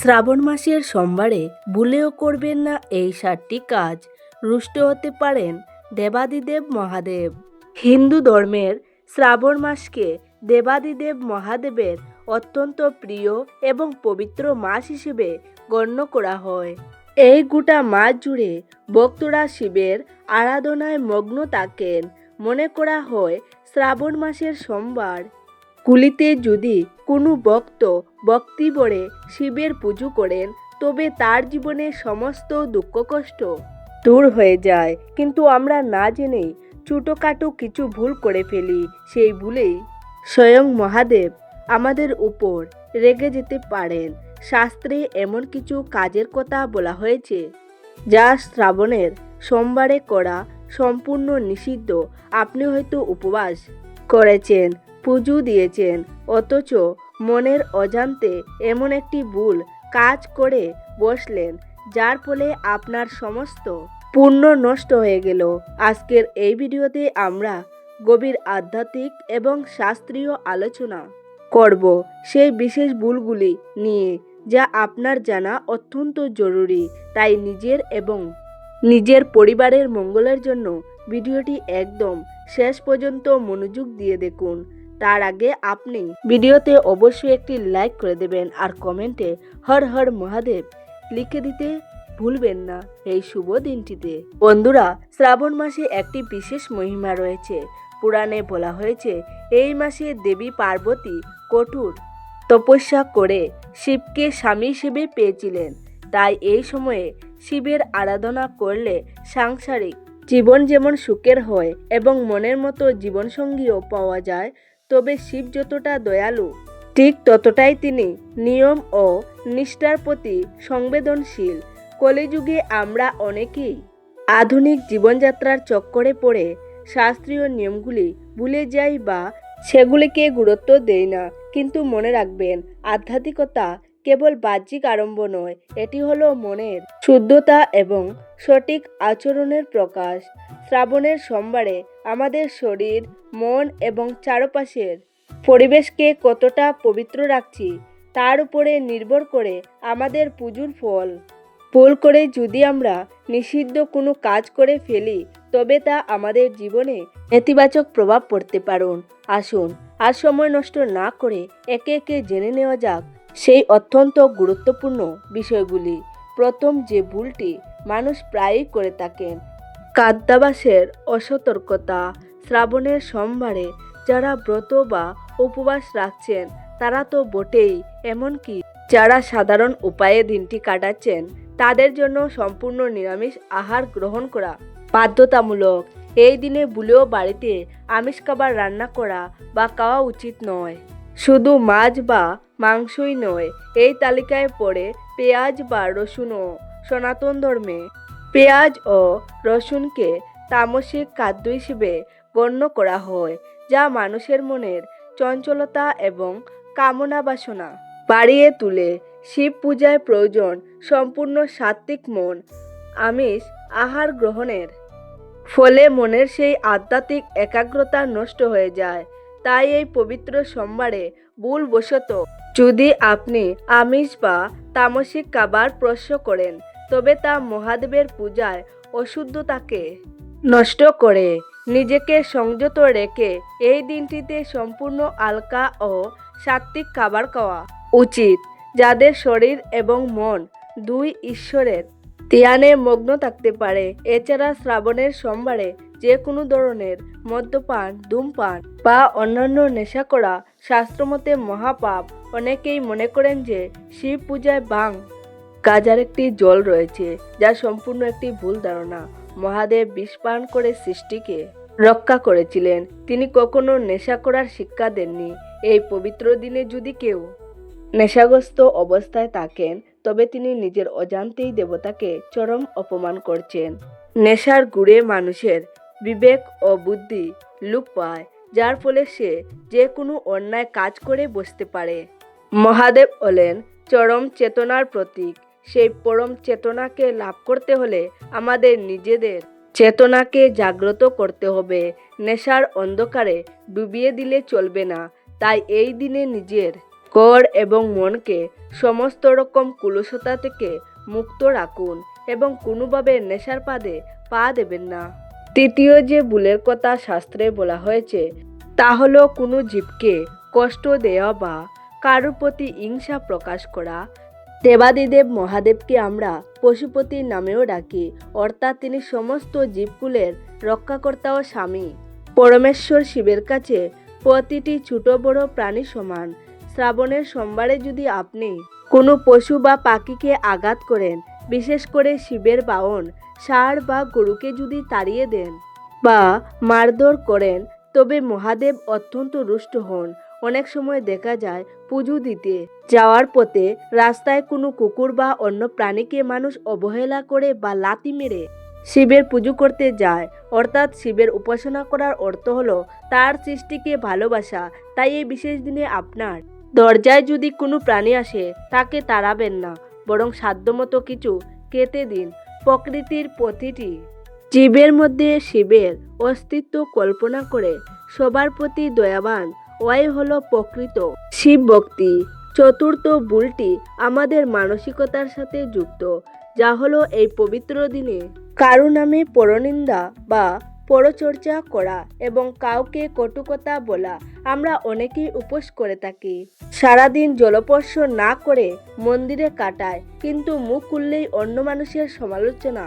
শ্রাবণ মাসের সোমবারে ভুলেও করবেন না এই 7টি কাজ। রুষ্ট হতে পারেন দেবাদিদেব মহাদেব। হিন্দু ধর্মের শ্রাবণ মাসকে দেবাদিদেব মহাদেবের অত্যন্ত প্রিয় এবং পবিত্র মাস হিসেবে গণ্য করা হয়। এই গোটা মাস জুড়ে ভক্তরা শিবের আরাধনায় মগ্ন থাকেন। মনে করা হয় শ্রাবণ মাসের সোমবার কুলিতে যদি কোনো ভক্ত ভক্তি ভরে শিবের পুজো করেন তবে তার জীবনে সমস্ত দুঃখ কষ্ট দূর হয়ে যায়। কিন্তু আমরা না জেনেই ছোটোখাটো কিছু ভুল করে ফেলি। সেই ভুলেই স্বয়ং মহাদেব আমাদের উপর রেগে যেতে পারেন। শাস্ত্রে এমন কিছু কাজের কথা বলা হয়েছে যা শ্রাবণের সোমবারে করা সম্পূর্ণ নিষিদ্ধ। আপনি হয়তো উপবাস করেছেন, পুজো দিয়েছেন, অথচ মনের অজান্তে এমন একটি ভুল কাজ করে বসলেন যার ফলে আপনার সমস্ত পুণ্য নষ্ট হয়ে গেল। আজকের এই ভিডিওতে আমরা গভীর আধ্যাত্মিক এবং শাস্ত্রীয় আলোচনা করব সেই বিশেষ ভুলগুলি নিয়ে যা আপনার জানা অত্যন্ত জরুরি। তাই নিজের এবং নিজের পরিবারের মঙ্গলের জন্য ভিডিওটি একদম শেষ পর্যন্ত মনোযোগ দিয়ে দেখুন। তার আগে আপনি ভিডিওতে অবশ্যই একটি লাইক করে দেবেন আর কমেন্টে হর হর মহাদেব লিখে দিতে ভুলবেন না এই শুভ দিনটিতে। বন্ধুরা, শ্রাবণ মাসে একটি বিশেষ মহিমা রয়েছে। পুরাণে বলা হয়েছে এই মাসে দেবী পার্বতী কঠোর তপস্যা করে শিবকে স্বামী হিসেবে পেয়েছিলেন। তাই এই সময়ে শিবের আরাধনা করলে সাংসারিক জীবন যেমন সুখের হয় এবং মনের মতো জীবনসঙ্গীও পাওয়া যায়, তবে শিব যতটা দয়ালু ঠিক ততটাই তিনি নিয়ম ও নিষ্ঠার প্রতি সংবেদনশীল। কলিযুগে আমরা অনেকেই আধুনিক জীবনযাত্রার চক্করে পড়ে শাস্ত্রীয় নিয়মগুলি ভুলে যাই বা সেগুলিকে গুরুত্ব দেই না। কিন্তু মনে রাখবেন, আধ্যাত্মিকতা কেবল বাহ্যিক আড়ম্ব নয়, এটি হলো মনের শুদ্ধতা এবং সঠিক আচরণের প্রকাশ। শ্রাবণের সোমবারে আমাদের শরীর, মন এবং চারপাশের পরিবেশকে কতটা পবিত্র রাখছি তার উপরে নির্ভর করে আমাদের পুজোর ফল। ভুল করে যদি আমরা নিষিদ্ধ কোনো কাজ করে ফেলি তবে তা আমাদের জীবনে নেতিবাচক প্রভাব পড়তে পারে। আসুন আর সময় নষ্ট না করে একে একে জেনে নেওয়া যাক সেই অত্যন্ত গুরুত্বপূর্ণ বিষয়গুলি। প্রথম যে ভুলটি মানুষ প্রায়ই করে থাকেন, খাদ্যাভ্যাসের অসতর্কতা। শ্রাবণের সোমবারে যারা ব্রত বা উপবাস রাখছেন তারা তো বটেই, এমনকি যারা সাধারণ উপায়ে দিনটি কাটাচ্ছেন তাদের জন্য সম্পূর্ণ নিরামিষ আহার গ্রহণ করা বাধ্যতামূলক। এই দিনে ভুলেও বাড়িতে আমিষ খাবার রান্না করা বা খাওয়া উচিত নয়। শুধু মাছ বা মাংসই নয়, এই তালিকায় পড়ে পেঁয়াজ বা রসুনও। সনাতন ধর্মে পেঁয়াজ ও রসুনকে তামসিক খাদ্য হিসেবে গণ্য করা হয়, যা মানুষের মনের চঞ্চলতা এবং কামনা বাসনা বাড়িয়ে তোলে। শিব পূজায় প্রয়োজন সম্পূর্ণ সাত্ত্বিক মন। আমিষ আহার গ্রহণের ফলে মনের সেই আধ্যাত্মিক একাগ্রতা নষ্ট হয়ে যায়। তাই এই পবিত্র সোমবারে ভুলবশত যদি আপনি আমিষ বা তামসিক খাবার স্পর্শ করেন তবে তা মহাদেবের পূজায় অশুদ্ধতাকে নষ্ট করে। নিজেকে সংযত রেখে এই দিনটিতে সম্পূর্ণ হালকা ও সাত্ত্বিক খাবার খাওয়া উচিত। যাদের শরীর এবং মন দুই ঈশ্বরের ধ্যানে মগ্ন থাকতে পারে। এছাড়া শ্রাবণের সোমবারে যে কোনো ধরনের মদ্যপান, ধূমপান বা অন্যান্য নেশা করা শাস্ত্রমতে মহাপাপ। অনেকেই মনে করেন যে শিব পূজায় ভাং, গাঁজার একটি জল রয়েছে, যা সম্পূর্ণ একটি ভুল ধারণা। মহাদেব বিষ পান করে সৃষ্টিকে রক্ষা করেছিলেন, তিনি কখনো নেশা করার শিক্ষা দেননি। এই পবিত্র দিনে যদি কেউ নেশাগ্রস্ত অবস্থায় থাকেন তবে তিনি নিজের অজান্তেই দেবতাকে চরম অপমান করছেন। নেশার গুড়ে মানুষের বিবেক ও বুদ্ধি লোপ পায়, যার ফলে সে যে কোনো অন্যায় কাজ করে বসতে পারে। মহাদেব হলেন চরম চেতনার প্রতীক। সেই পরম চেতনাকে লাভ করতে হলে আমাদের নিজেদের চেতনাকে জাগ্রত করতে হবে। নেশার অন্ধকারে ডুবিয়ে দিলে চলবে না। তাই এই দিনে নিজের কর এবং মনকে সমস্ত রকম কুলুষতা থেকে মুক্ত রাখুন এবং কোনোভাবে নেশার ফাঁদে পা দেবেন না। তৃতীয় যে ভুলের কথা শাস্ত্রে বলা হয়েছে তা হলো কোনো জীবকে কষ্ট দেওয়া বা কারোর প্রতি হিংসা প্রকাশ করা। দেবাদিদেব মহাদেবকে আমরা পশুপতির নামেও ডাকি, অর্থাৎ তিনি সমস্ত জীবকুলের রক্ষাকর্তা ও স্বামী। পরমেশ্বর শিবের কাছে প্রতিটি ছোট বড় প্রাণী সমান। শ্রাবণের সোমবারে যদি আপনি কোনো পশু বা পাখিকে আঘাত করেন, বিশেষ করে শিবের বাহন ষাঁড় বা গরুকে যদি তাড়িয়ে দেন বা মারধর করেন, তবে মহাদেব অত্যন্ত রুষ্ট হন। অনেক সময় দেখা যায় পুজো দিতে যাওয়ার পথে রাস্তায় কোনো কুকুর বা অন্য প্রাণীকে মানুষ অবহেলা করে বা লাথি মেরে শিবের পুজো করতে যায়। অর্থাৎ শিবের উপাসনা করার অর্থ হলো তার সৃষ্টিকে ভালোবাসা। তাই এই বিশেষ দিনে আপনার দরজায় যদি কোনো প্রাণী আসে তাকে তাড়াবেন না, বরং সাধ্যমতো কিছু খেতে দিন। প্রকৃতির প্রতিটি জীবের মধ্যে শিবের অস্তিত্ব কল্পনা করে সবার প্রতি দয়াবান ওয়াই হলো প্রকৃত শিব ভক্তি। চতুর্থ ভুলটি আমাদের মানসিকতার সাথে যুক্ত, যা হলো এই পবিত্র দিনে কারো নামে পরনিন্দা বা পরচর্চা করা এবং কাউকে কটু কথা বলা। আমরা অনেকেই উপোস করে থাকি, সারাদিন জলস্পর্শ না করে মন্দিরে কাটায়, কিন্তু মুখ খুললেই অন্য মানুষের সমালোচনা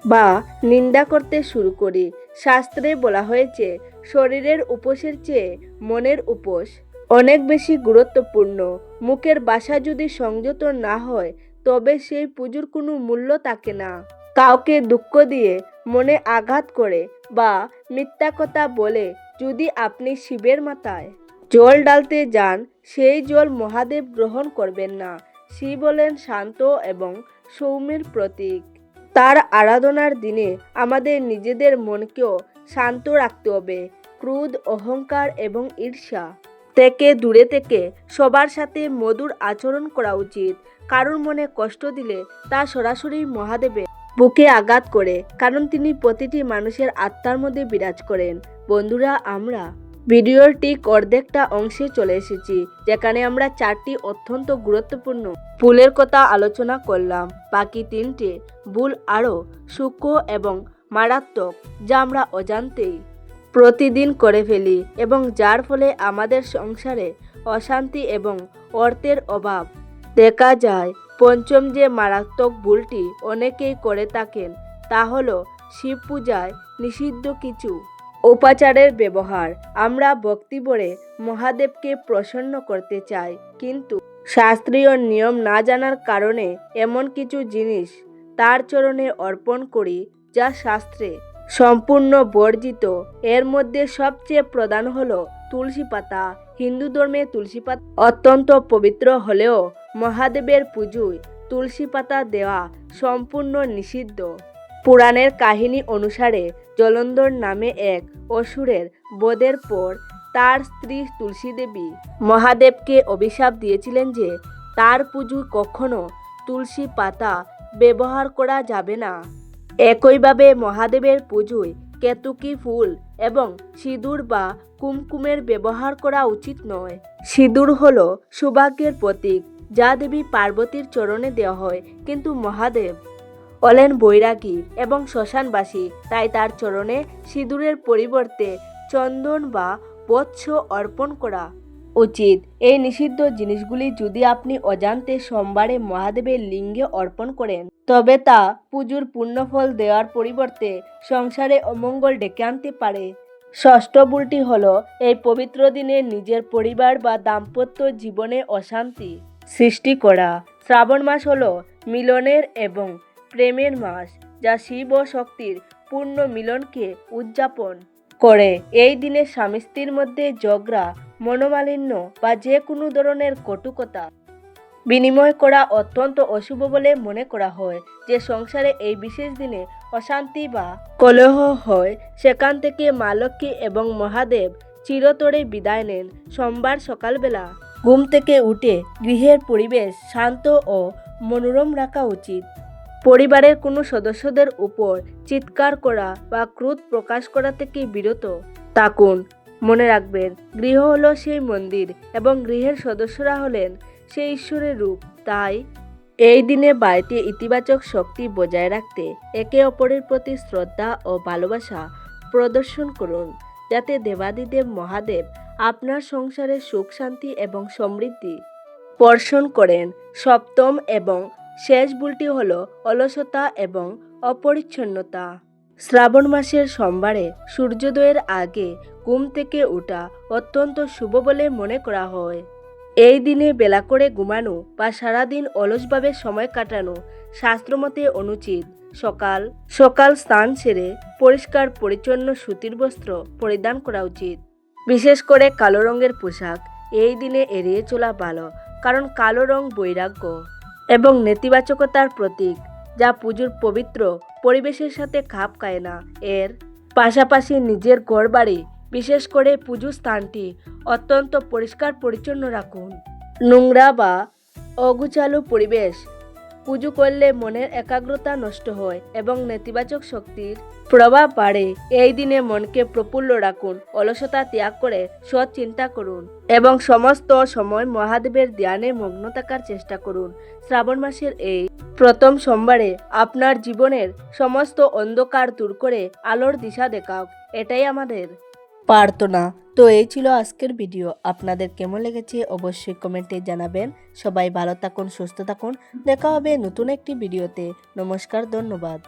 বা নিন্দা করতে শুরু করি। শাস্ত্রে বলা হয়েছে শরীরের উপোসের চেয়ে মনের উপোস অনেক বেশি গুরুত্বপূর্ণ। মুখের ভাষা যদি সংযত না হয় তবে সেই পুজোর কোনো মূল্য থাকে না। কাউকে দুঃখ দিয়ে মনে আঘাত করে বা মিথ্যা কথা বলে যদি আপনি শিবের মাথায় জল ঢালতে যান, সেই জল মহাদেব গ্রহণ করবেন না। শিব হলেন শান্ত এবং সৌম্যের প্রতীক। তার আরাধনার দিনে আমাদের নিজেদের মনকেও শান্ত রাখতে হবে। ক্রোধ, অহংকার এবং ঈর্ষা থেকে দূরে থেকে সবার সাথে মধুর আচরণ করা উচিত। কারোর মনে কষ্ট দিলে তা সরাসরি মহাদেবের বুকে আঘাত করে, কারণ তিনি প্রতিটি মানুষের আত্মার মধ্যে বিরাজ করেন। বন্ধুরা, আমরা ভিডিওর ঠিক অর্ধেকটা অংশে চলে এসেছি, যেখানে আমরা 4টি অত্যন্ত গুরুত্বপূর্ণ ভুলের কথা আলোচনা করলাম। বাকি 3টে ভুল আরও সূক্ষ্ম এবং মারাত্মক, যা আমরা অজান্তেই প্রতিদিন করে ফেলি এবং যার ফলে আমাদের সংসারে অশান্তি এবং অর্থের অভাব দেখা যায়। পঞ্চম যে মারাত্মক ভুলটি অনেকেই করে থাকেন তা হলো শিব পূজায় নিষিদ্ধ কিছু উপাচারের ব্যবহার। আমরা ভক্তি ভরে মহাদেবকে প্রসন্ন করতে চাই, কিন্তু শাস্ত্রীয় নিয়ম না জানার কারণে এমন কিছু জিনিস তার চরণে অর্পণ করি যা শাস্ত্রে সম্পূর্ণ বর্জিত। এর মধ্যে সবচেয়ে প্রধান হলো তুলসী পাতা। হিন্দু ধর্মে তুলসী পাতা অত্যন্ত পবিত্র হলেও মহাদেবের পুজোয় তুলসী পাতা দেওয়া সম্পূর্ণ নিষিদ্ধ। পুরাণের কাহিনী অনুসারে জলন্ধর নামে এক অসুরের বধের পর তার স্ত্রী তুলসী দেবী মহাদেবকে অভিশাপ দিয়েছিলেন যে তার পুজোয় কখনো তুলসী পাতা ব্যবহার করা যাবে না। একইভাবে মহাদেবের পুজোয় কেতকী ফুল এবং সিঁদুর বা কুমকুমের ব্যবহার করা উচিত নয়। সিঁদুর হলো সৌভাগ্যের প্রতীক, যা দেবী পার্বতীর চরণে দেওয়া হয়, কিন্তু মহাদেব হলেন বৈরাগী এবং শ্মশানবাসী, তাই তার চরণে সিঁদুরের পরিবর্তে চন্দন বা বৎস অর্পণ করা উচিত। এই নিষিদ্ধ জিনিসগুলি যদি আপনি অজান্তে সোমবারে মহাদেবের লিঙ্গে অর্পণ করেন, তবে তা পুজোর পূর্ণফল দেওয়ার পরিবর্তে সংসারে অমঙ্গল ডেকে আনতে পারে। ষষ্ঠ ভুলটি হলো এই পবিত্র দিনে নিজের পরিবার বা দাম্পত্য জীবনে অশান্তি সৃষ্টি করা। শ্রাবণ মাস হলো মিলনের এবং প্রেমের মাস, যা শিব ও শক্তির পূর্ণ মিলনকে উদযাপন করে। এই দিনে স্বামী স্ত্রীর মধ্যে ঝগড়া, মনোমালিন্য বা যে কোনো ধরনের কটুকতা বিনিময় করা অত্যন্ত অশুভ বলে মনে করা হয়। যে সংসারে এই বিশেষ দিনে অশান্তি বা কলহ হয়, সেখান থেকে মা লক্ষ্মী এবং মহাদেব চিরতরে বিদায় নেন। সোমবার সকালবেলা ঘুম থেকে উঠে গৃহের পরিবেশ শান্ত ও মনোরম রাখা উচিত। পরিবারের কোনো সদস্যদের উপর চিৎকার করা বা ক্রোধ প্রকাশ করা থেকে বিরত থাকুন। মনে রাখবেন, গৃহ হলো সেই মন্দির এবং গৃহের সদস্যরা হলেন সেই ঈশ্বরের রূপ। তাই এই দিনে বাড়িতে ইতিবাচক শক্তি বজায় রাখতে একে অপরের প্রতি শ্রদ্ধা ও ভালোবাসা প্রদর্শন করুন, যাতে দেবাদিদেব মহাদেব আপনার সংসারে সুখ শান্তি এবং সমৃদ্ধি বর্ষণ করেন। সপ্তম এবং শেষ ভুলটি হলো অলসতা এবং অপরিচ্ছন্নতা। শ্রাবণ মাসের সোমবারে সূর্যোদয়ের আগে ঘুম থেকে ওঠা অত্যন্ত শুভ বলে মনে করা হয়। এই দিনে বেলা করে ঘুমানো বা সারাদিন অলসভাবে সময় কাটানো শাস্ত্রমতে অনুচিত। সকাল সকাল স্নান সেরে পরিষ্কার পরিচ্ছন্ন সুতির বস্ত্র পরিধান করা উচিত। বিশেষ করে কালো রঙের পোশাক এই দিনে এড়িয়ে চলা ভালো, কারণ কালো রং বৈরাগ্য এবং নেতিবাচকতার প্রতীক, যা পুজোর পবিত্র পরিবেশের সাথে খাপ খায় না। এর পাশাপাশি নিজের ঘরবাড়ি, বিশেষ করে পুজো স্থানটি অত্যন্ত পরিষ্কার পরিচ্ছন্ন রাখুন। নোংরা বা অগোছালো পরিবেশ পুজো করলে মনের একাগ্রতা নষ্ট হয় এবং নেতিবাচক শক্তির প্রভাব বাড়ে। এই দিনে মনকে প্রফুল্ল রাখুন, অলসতা ত্যাগ করে সৎ চিন্তা করুন এবং সমস্ত সময় মহাদেবের ধ্যানে মগ্ন থাকার চেষ্টা করুন। শ্রাবণ মাসের এই প্রথম সোমবারে আপনার জীবনের সমস্ত অন্ধকার দূর করে আলোর দিশা দেখাও, এটাই আমাদের প্রার্থনা। তো এই ছিল আজকের ভিডিও। আপনাদের কেমন লেগেছে অবশ্যই কমেন্টে জানাবেন। সবাই ভালো থাকুন, সুস্থ থাকুন। দেখা হবে নতুন একটি ভিডিওতে। নমস্কার, ধন্যবাদ।